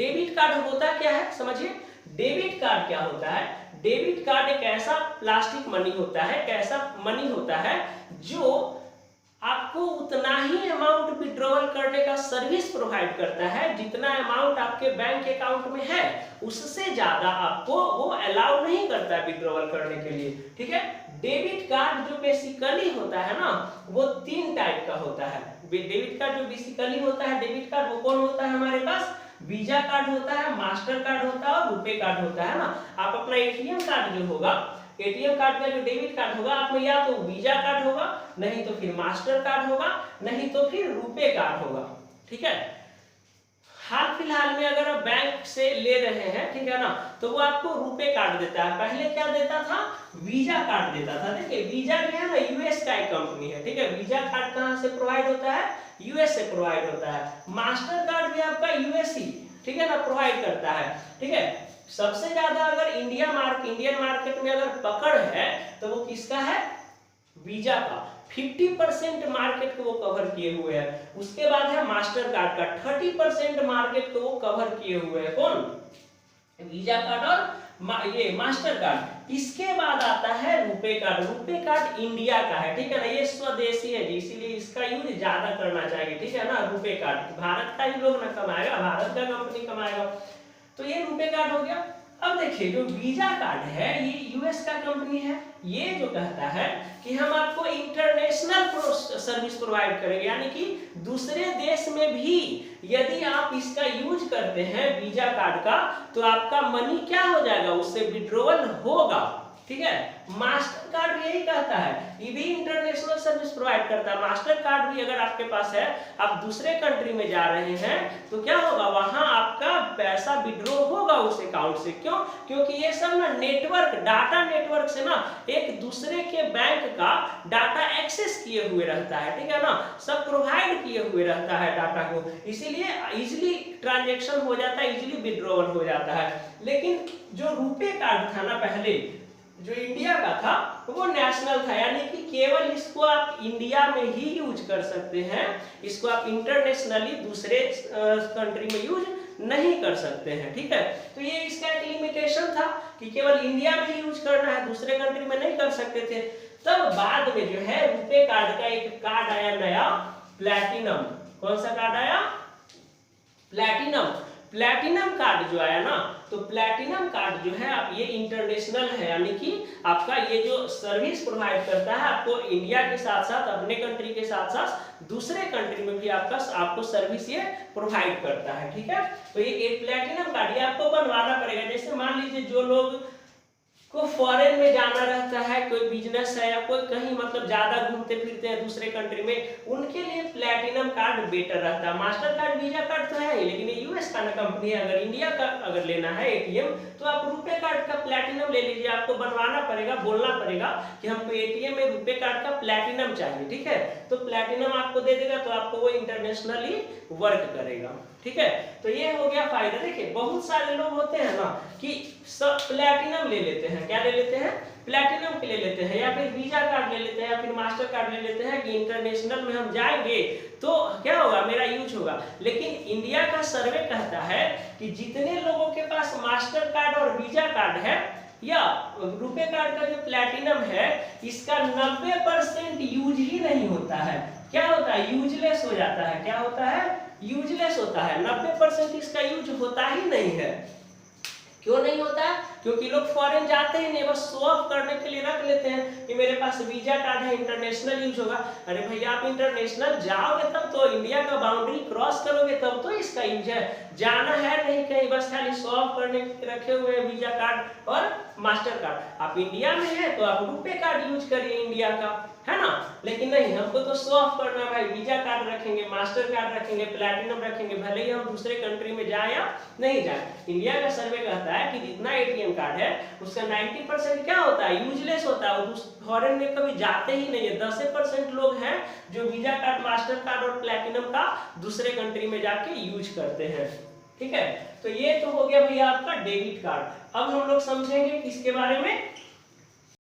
Debit card होता क्या है समझिए। डेबिट कार्ड क्या होता है? डेबिट कार्ड एक ऐसा प्लास्टिक मनी होता है, कैसा मनी होता है जो आपको उतना ही अमाउंट विड्रॉवल करने का सर्विस प्रोवाइड करता है जितना अमाउंट आपके बैंक अकाउंट में है, उससे ज्यादा आपको वो अलाउ नहीं करता है विड्रॉवल करने के लिए। ठीक है, डेबिट कार्ड जो बेसिकली होता है ना, वो 3 टाइप का होता है। डेबिट कार्ड जो बेसिकली होता है, डेबिट कार्ड वो कौन होता है हमारे पास? वीजा कार्ड होता है, मास्टर कार्ड होता है और रुपे कार्ड होता है ना। आप अपना एटीएम कार्ड जो होगा, एटीएम कार्ड का जो डेबिट कार्ड होगा, आप में या तो वीजा कार्ड होगा, नहीं तो फिर मास्टर कार्ड होगा, नहीं तो फिर रुपे कार्ड होगा। ठीक है, हाल फिलहाल में अगर आप बैंक से ले रहे हैं, ठीक है ना, तो वो आपको रुपे कार्ड देता है। पहले क्या देता था? वीजा कार्ड देता था। देखिए वीजा जो है ना, यूएस का एक कंपनी है। ठीक है, वीजा कार्ड कहाँ से प्रोवाइड होता है? यूएस से प्रोवाइड होता है। मास्टर कार्ड भी आपका यूएस ही, ठीक है ना, प्रोवाइड करता है। ठीक है, सबसे ज्यादा अगर इंडियन मार्केट में अगर पकड़ है तो वो किसका है? वीजा का। 50% मार्केट को वो कवर किए हुए हैं। उसके बाद है मास्टर कार्ड का, 30% मार्केट को वो कवर किए हुए हैं। कौन? वीजा कार्ड और ये मास्टर कार्ड। इसके बाद आता है RuPay card. RuPay card India का है, ठीक है ना, ये स्वदेशी है जी, इसीलिए इसका यूज ज्यादा करना चाहिए। ठीक है ना, रुपे कार्ड भारत का ही लोग ना कमाएगा, भारत का कंपनी कमाएगा। तो ये रुपे कार्ड हो गया। अब देखिए जो वीजा कार्ड है ये यूएस का कंपनी है। ये जो कहता है कि हम आपको इंटरनेशनल सर्विस प्रोवाइड करेंगे, यानी कि दूसरे देश में भी यदि आप इसका यूज करते हैं वीजा कार्ड का, तो आपका मनी क्या हो जाएगा? उससे विड्रॉवल होगा। ठीक है, मास्टर कार्ड यही कहता है, ये भी इंटरनेशनल सर्विस प्रोवाइड करता है। मास्टर कार्ड भी अगर आपके पास है, आप दूसरे कंट्री में जा रहे हैं, तो क्या होगा? वहां आपका पैसा विड्रॉ होगा उस अकाउंट से। क्यों? क्योंकि ये सब ना नेटवर्क, डाटा नेटवर्क से ना एक दूसरे के बैंक का डाटा एक्सेस किए हुए रहता है। ठीक है ना, सब प्रोवाइड किए हुए रहता है डाटा को, इसीलिए इजिली ट्रांजेक्शन हो जाता है, इजिली विड्रॉवल हो जाता है। लेकिन जो रुपे कार्ड था ना पहले, जो इंडिया का था, वो नेशनल था, यानी कि केवल इसको आप इंडिया में ही यूज कर सकते हैं, इसको आप इंटरनेशनली दूसरे कंट्री में यूज नहीं कर सकते हैं। ठीक है, तो ये इसका एक लिमिटेशन था कि केवल इंडिया में ही यूज करना है, दूसरे कंट्री में नहीं कर सकते थे। तब बाद में जो है रुपे कार्ड का एक कार्ड आया नया, प्लैटिनम। कौन सा कार्ड आया? प्लैटिनम। प्लैटिनम कार्ड जो आया ना, तो प्लैटिनम कार्ड जो है आप ये इंटरनेशनल है, यानी कि आपका ये जो सर्विस प्रोवाइड करता है आपको इंडिया के साथ साथ, अपने कंट्री के साथ साथ दूसरे कंट्री में भी आपको सर्विस ये प्रोवाइड करता है। ठीक है, तो ये एक प्लैटिनम कार्ड ये आपको बनवाना पड़ेगा। जैसे मान लीजिए जो लोग को फॉरेन में जाना रहता है, कोई बिजनेस है या कोई कहीं मतलब ज्यादा घूमते फिरते हैं दूसरे कंट्री में, उनके लिए प्लैटिनम कार्ड बेटर रहता है। मास्टर कार्ड वीजा कार्ड तो है ही, लेकिन ये यूएस का कंपनी है। अगर इंडिया का अगर लेना है एटीएम, तो आप रुपे कार्ड का प्लैटिनम ले लीजिए। आपको बनवाना पड़ेगा, बोलना पड़ेगा कि हमको एटीएम में रुपे कार्ड का प्लैटिनम चाहिए। ठीक है, तो प्लैटिनम आपको दे देगा, तो आपको वो इंटरनेशनली वर्क करेगा। ठीक है, तो ये हो गया फायदा। देखिए बहुत सारे लोग होते हैं ना कि सब प्लैटिनम ले लेते हैं, क्या ले लेते हैं? प्लैटिनम के ले लेते हैं, या फिर वीजा कार्ड ले लेते हैं, या फिर मास्टर कार्ड ले लेते हैं कि इंटरनेशनल में हम जाएंगे तो क्या होगा? मेरा यूज होगा। लेकिन इंडिया का सर्वे कहता है कि जितने लोगों के पास मास्टर कार्ड और वीजा कार्ड है या रुपे कार्ड का जो प्लैटिनम है, इसका 90% यूज ही नहीं होता है। क्या होता है? यूजलेस हो जाता है। क्या होता है? यूजलेस होता है। 90% इसका यूज होता ही नहीं है। क्यों नहीं होता है? क्योंकि लोग फॉरेन जाते ही नहीं, बस शो ऑफ करने के लिए रख लेते हैं कि मेरे पास वीजा कार्ड है, इंटरनेशनल यूज होगा। अरे भैया आप इंटरनेशनल जाओगे तब तो, इंडिया का बाउंड्री क्रॉस करोगे तब तो इसका यूज है। जाना है नहीं कहीं, बस खाली शो ऑफ करने के लिए रखे हुए वीजा कार्ड और मास्टर कार्ड। आप इंडिया में है तो आप रुपे कार्ड यूज करिए इंडिया का, है ना। लेकिन नहीं, हमको तो शो ऑफ करना है भाई, वीजा कार्ड रखेंगे, मास्टर कार्ड रखेंगे, प्लैटिनम रखेंगे, भले ही हम दूसरे कंट्री में जाए या नहीं जाए। इंडिया का सर्वे कहता है कि जितना एटीएम कार्ड है उसका 90% क्या होता है? यूजलेस होता है। फॉरेन में कभी जाते ही नहीं है। 10% लोग हैं जो वीजा कार्ड, मास्टर कार्ड और प्लैटिनम का दूसरे कंट्री में जाके यूज करते हैं। ठीक है, तो ये तो हो गया भैया आपका डेबिट कार्ड। अब हम लोग समझेंगे किसके बारे में?